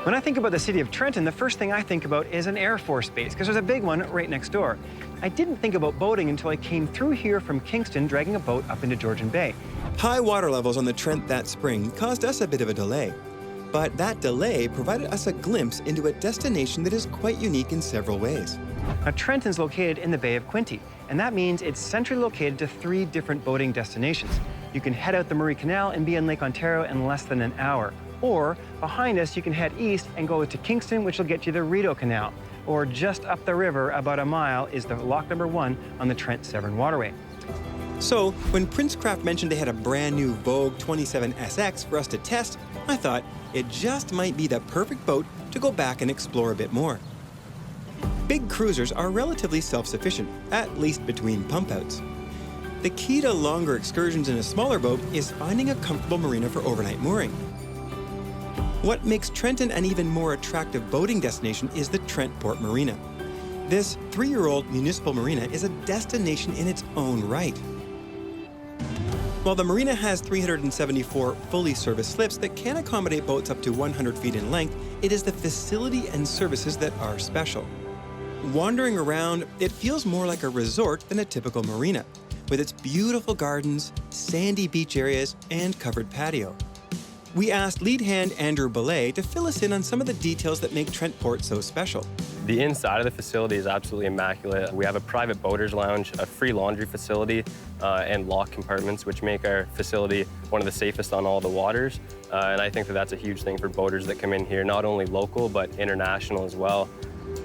When I think about the city of Trenton, the first thing I think about is an Air Force base, because there's a big one right next door. I didn't think about boating until I came through here from Kingston dragging a boat up into Georgian Bay. High water levels on the Trent that spring caused us a bit of a delay. But that delay provided us a glimpse into a destination that is quite unique in several ways. Now, Trenton's located in the Bay of Quinte, and that means it's centrally located to 3 different boating destinations. You can head out the Murray Canal and be in Lake Ontario in less than an hour. Or, behind us, you can head east and go to Kingston, which will get you the Rideau Canal. Or just up the river, about a mile, is the lock number 1 on the Trent Severn waterway. So, when Princecraft mentioned they had a brand new Vogue 27 SX for us to test, I thought it just might be the perfect boat to go back and explore a bit more. Big cruisers are relatively self-sufficient, at least between pump-outs. The key to longer excursions in a smaller boat is finding a comfortable marina for overnight mooring. What makes Trenton an even more attractive boating destination is the Trent Port Marina. This 3-year-old municipal marina is a destination in its own right. While the marina has 374 fully serviced slips that can accommodate boats up to 100 feet in length, it is the facility and services that are special. Wandering around, it feels more like a resort than a typical marina, with its beautiful gardens, sandy beach areas, and covered patio. We asked lead hand Andrew Blaicher to fill us in on some of the details that make Trent Port so special. The inside of the facility is absolutely immaculate. We have a private boaters lounge, a free laundry facility, and lock compartments, which make our facility one of the safest on all the waters. And I think that that's a huge thing for boaters that come in here, not only local, but international as well.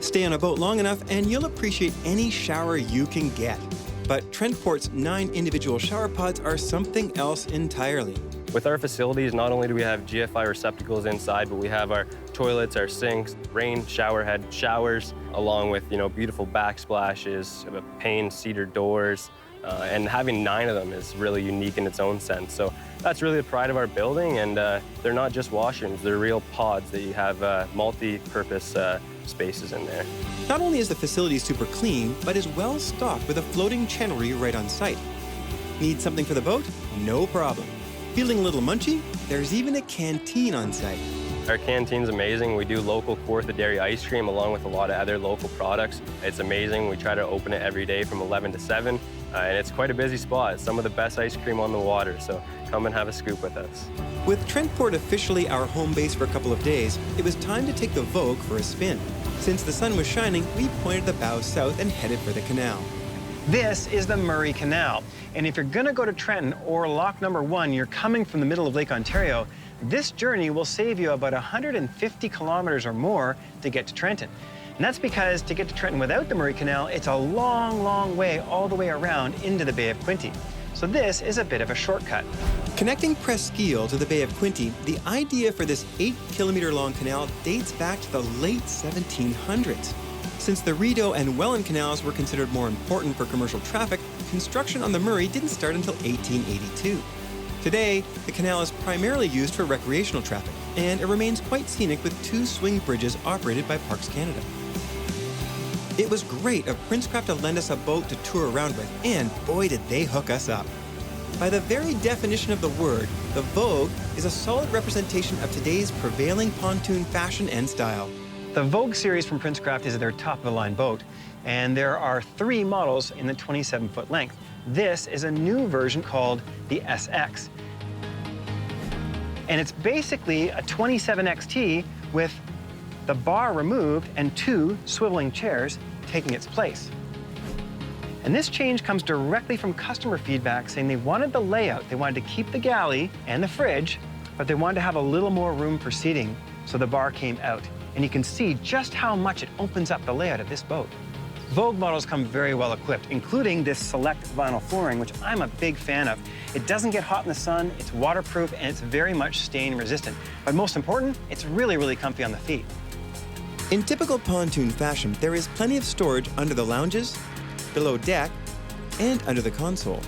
Stay on a boat long enough and you'll appreciate any shower you can get. But Trent Port's 9 individual shower pods are something else entirely. With our facilities, not only do we have GFI receptacles inside, but we have our toilets, our sinks, rain shower head showers, along with, beautiful backsplashes, pane cedar doors, and having 9 of them is really unique in its own sense. So that's really the pride of our building, and they're not just washrooms, they're real pods that you have multi-purpose spaces in there. Not only is the facility super clean, but is well stocked with a floating channelry right on site. Need something for the boat? No problem. Feeling a little munchy? There's even a canteen on site. Our canteen's amazing. We do local Kawartha dairy ice cream along with a lot of other local products. It's amazing. We try to open it every day from 11 to 7, and it's quite a busy spot. It's some of the best ice cream on the water, so come and have a scoop with us. With Trent Port officially our home base for a couple of days, it was time to take the Vogue for a spin. Since the sun was shining, we pointed the bow south and headed for the canal. This is the Murray Canal. And if you're going to go to Trenton or lock number 1, you're coming from the middle of Lake Ontario, this journey will save you about 150 kilometers or more to get to Trenton. And that's because to get to Trenton without the Murray Canal, it's a long, long way all the way around into the Bay of Quinte. So this is a bit of a shortcut. Connecting Presqu'île to the Bay of Quinte, the idea for this 8-kilometer-long canal dates back to the late 1700s. Since the Rideau and Welland canals were considered more important for commercial traffic, construction on the Murray didn't start until 1882. Today, the canal is primarily used for recreational traffic, and it remains quite scenic with 2 swing bridges operated by Parks Canada. It was great of Princecraft to lend us a boat to tour around with, and boy did they hook us up. By the very definition of the word, the Vogue is a solid representation of today's prevailing pontoon fashion and style. The Vogue series from Princecraft is their top-of-the-line boat, and there are 3 models in the 27-foot length. This is a new version called the SX. And it's basically a 27XT with the bar removed and 2 swiveling chairs taking its place. And this change comes directly from customer feedback saying they wanted the layout. They wanted to keep the galley and the fridge, but they wanted to have a little more room for seating, so the bar came out. And you can see just how much it opens up the layout of this boat. Vogue models come very well equipped, including this select vinyl flooring, which I'm a big fan of. It doesn't get hot in the sun, it's waterproof, and it's very much stain resistant. But most important, it's really, really comfy on the feet. In typical pontoon fashion, there is plenty of storage under the lounges, below deck, and under the console.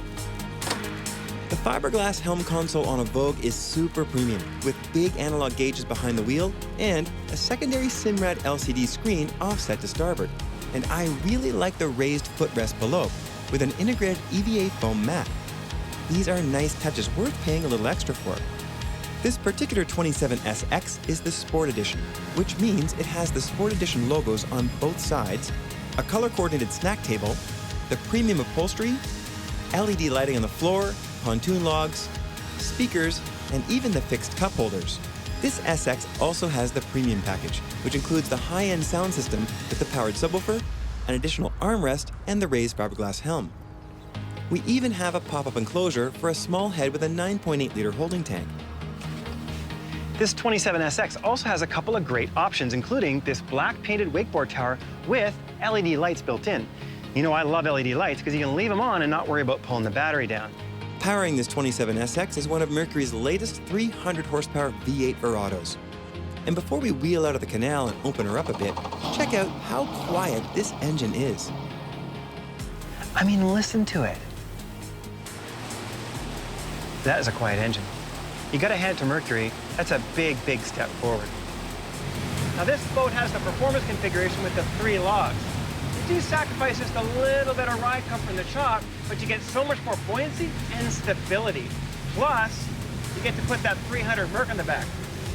The fiberglass helm console on a Vogue is super premium, with big analog gauges behind the wheel and a secondary Simrad LCD screen offset to starboard. And I really like the raised footrest below, with an integrated EVA foam mat. These are nice touches worth paying a little extra for. This particular 27SX is the Sport Edition, which means it has the Sport Edition logos on both sides, a color-coordinated snack table, the premium upholstery, LED lighting on the floor, pontoon logs, speakers, and even the fixed cup holders. This SX also has the premium package, which includes the high-end sound system with the powered subwoofer, an additional armrest, and the raised fiberglass helm. We even have a pop-up enclosure for a small head with a 9.8-liter holding tank. This 27SX also has a couple of great options, including this black painted wakeboard tower with LED lights built in. You know I love LED lights because you can leave them on and not worry about pulling the battery down. Powering this 27SX is one of Mercury's latest 300 horsepower V8 Verados. And before we wheel out of the canal and open her up a bit, check out how quiet this engine is. I mean, listen to it. That is a quiet engine. You gotta hand it to Mercury. That's a big, big step forward. Now this boat has the performance configuration with the 3 logs. You do sacrifice just a little bit of ride comfort in the chop, but you get so much more buoyancy and stability. Plus, you get to put that 300 Merc on the back.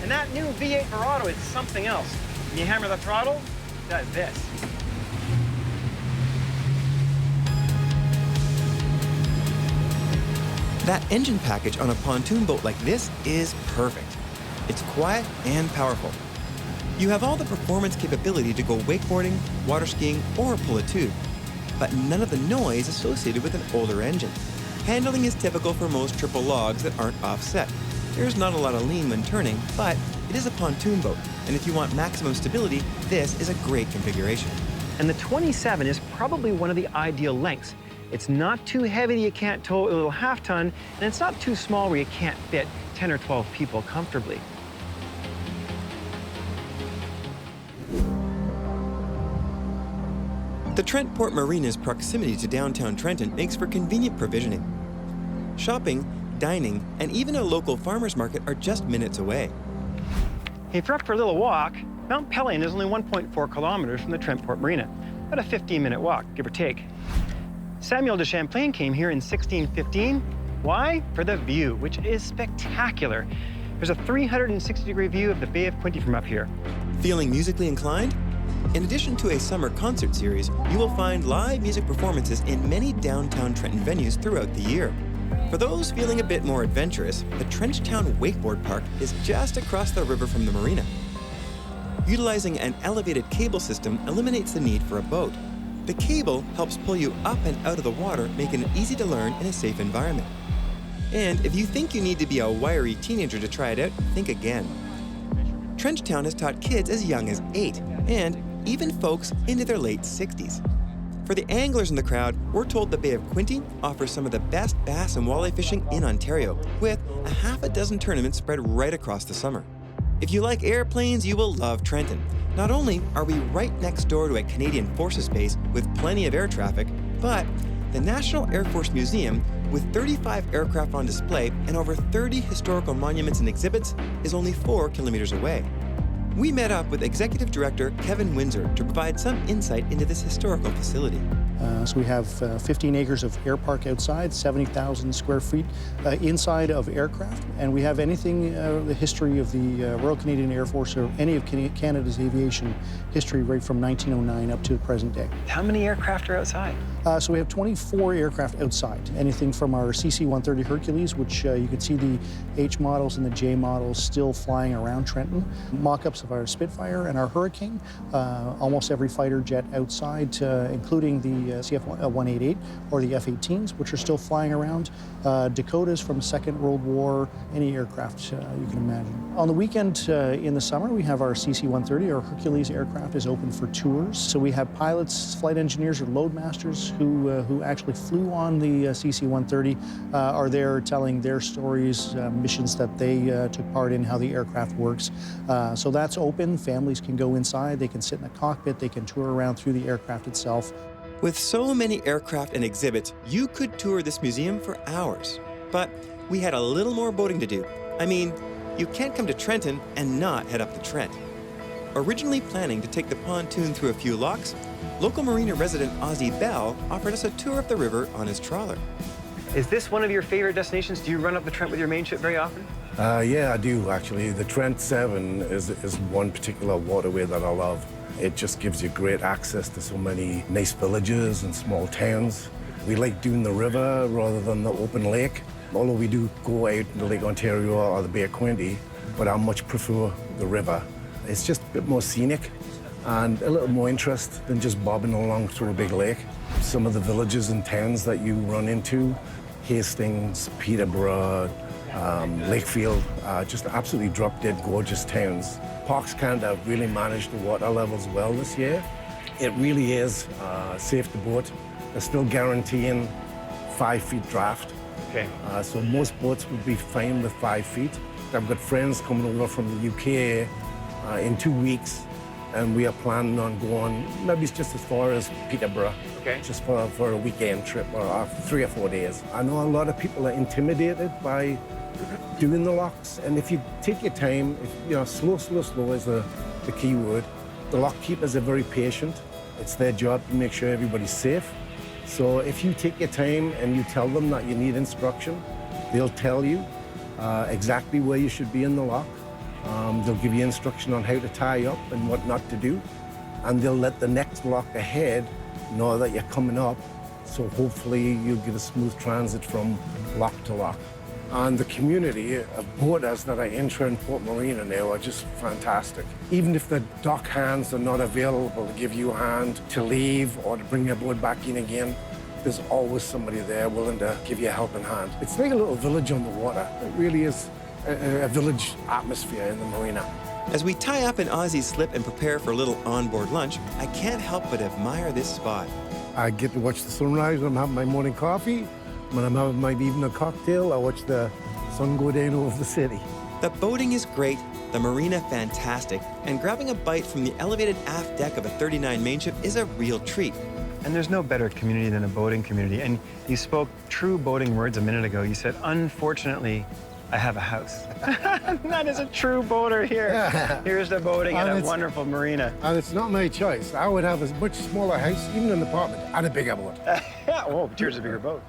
And that new V8 Verado is something else. When you hammer the throttle, it does this. That engine package on a pontoon boat like this is perfect. It's quiet and powerful. You have all the performance capability to go wakeboarding, water skiing, or pull a tube, but none of the noise associated with an older engine. Handling is typical for most triple logs that aren't offset. There's not a lot of lean when turning, but it is a pontoon boat, and if you want maximum stability, this is a great configuration. And the 27 is probably one of the ideal lengths. It's not too heavy that you can't tow a little half-ton, and it's not too small where you can't fit 10 or 12 people comfortably. The Trent Port Marina's proximity to downtown Trenton makes for convenient provisioning. Shopping, dining, and even a local farmer's market are just minutes away. If you're up for a little walk, Mount Pelion is only 1.4 kilometers from the Trent Port Marina, about a 15-minute walk, give or take. Samuel de Champlain came here in 1615. Why? For the view, which is spectacular. There's a 360-degree view of the Bay of Quinte from up here. Feeling musically inclined? In addition to a summer concert series, you will find live music performances in many downtown Trenton venues throughout the year. For those feeling a bit more adventurous, the Trenchtown Wakeboard Park is just across the river from the marina. Utilizing an elevated cable system eliminates the need for a boat. The cable helps pull you up and out of the water, making it easy to learn in a safe environment. And if you think you need to be a wiry teenager to try it out, think again. Trenchtown has taught kids as young as 8, and even folks into their late 60s. For the anglers in the crowd, we're told the Bay of Quinte offers some of the best bass and walleye fishing in Ontario, with a half a dozen tournaments spread right across the summer. If you like airplanes, you will love Trenton. Not only are we right next door to a Canadian Forces base with plenty of air traffic, but the National Air Force Museum, with 35 aircraft on display and over 30 historical monuments and exhibits, is only 4 kilometers away. We met up with Executive Director Kevin Windsor to provide some insight into this historical facility. So we have 15 acres of air park outside, 70,000 square feet inside of aircraft, and we have anything, the history of the Royal Canadian Air Force or any of Canada's aviation history right from 1909 up to the present day. How many aircraft are outside? So we have 24 aircraft outside, anything from our CC-130 Hercules, which you can see the H models and the J models still flying around Trenton, mock-ups of our Spitfire and our Hurricane, almost every fighter jet outside, including the CF-188 or the F-18s, which are still flying around, Dakotas from the Second World War, any aircraft you can imagine. On the weekend in the summer, we have our CC-130, our Hercules aircraft is open for tours. So we have pilots, flight engineers, or loadmasters who actually flew on the CC-130 are there telling their stories, missions that they took part in, how the aircraft works. So that's open. Families can go inside. They can sit in the cockpit. They can tour around through the aircraft itself. With so many aircraft and exhibits, you could tour this museum for hours. But we had a little more boating to do. I mean, you can't come to Trenton and not head up the Trent. Originally planning to take the pontoon through a few locks, local marina resident Ozzie Bell offered us a tour of the river on his trawler. Is this one of your favorite destinations? Do you run up the Trent with your main ship very often? Yeah, I do, actually. The Trent Severn is one particular waterway that I love. It just gives you great access to so many nice villages and small towns. We like doing the river rather than the open lake. Although we do go out into Lake Ontario or the Bay of Quinte, but I much prefer the river. It's just a bit more scenic and a little more interest than just bobbing along through a big lake. Some of the villages and towns that you run into, Hastings, Peterborough, Lakefield, just absolutely drop-dead gorgeous towns. Parks Canada really managed the water levels well this year. It really is safe to boat. They're still guaranteeing 5 feet draft. Okay. So most boats would be fine with 5 feet. I've got friends coming over from the UK in 2 weeks, and we are planning on going maybe just as far as Peterborough, Okay. just for a weekend trip or 3 or 4 days. I know a lot of people are intimidated by doing the locks, and if you take your time, slow is the key word. The lock keepers are very patient. It's their job to make sure everybody's safe. So if you take your time and you tell them that you need instruction, they'll tell you exactly where you should be in the lock. They'll give you instruction on how to tie up and what not to do. And they'll let the next lock ahead know that you're coming up. So hopefully you'll get a smooth transit from lock to lock. And the community of boaters that are in Trent Port Marina now are just fantastic. Even if the dock hands are not available to give you a hand to leave or to bring your boat back in again, there's always somebody there willing to give you a helping hand. It's like a little village on the water. It really is a village atmosphere in the marina. As we tie up in Aussie slip and prepare for a little onboard lunch, I can't help but admire this spot. I get to watch the sunrise when I'm having my morning coffee. When I'm having my evening cocktail, I watch the sun go down over the city. The boating is great, the marina fantastic, and grabbing a bite from the elevated aft deck of a 39 mainship is a real treat. And there's no better community than a boating community. And you spoke true boating words a minute ago. You said, unfortunately, I have a house. That is a true boater here. Here's the boating at a wonderful marina. And it's not my choice. I would have a much smaller house, even an apartment, and a bigger boat. Oh, but yours is a bigger boat.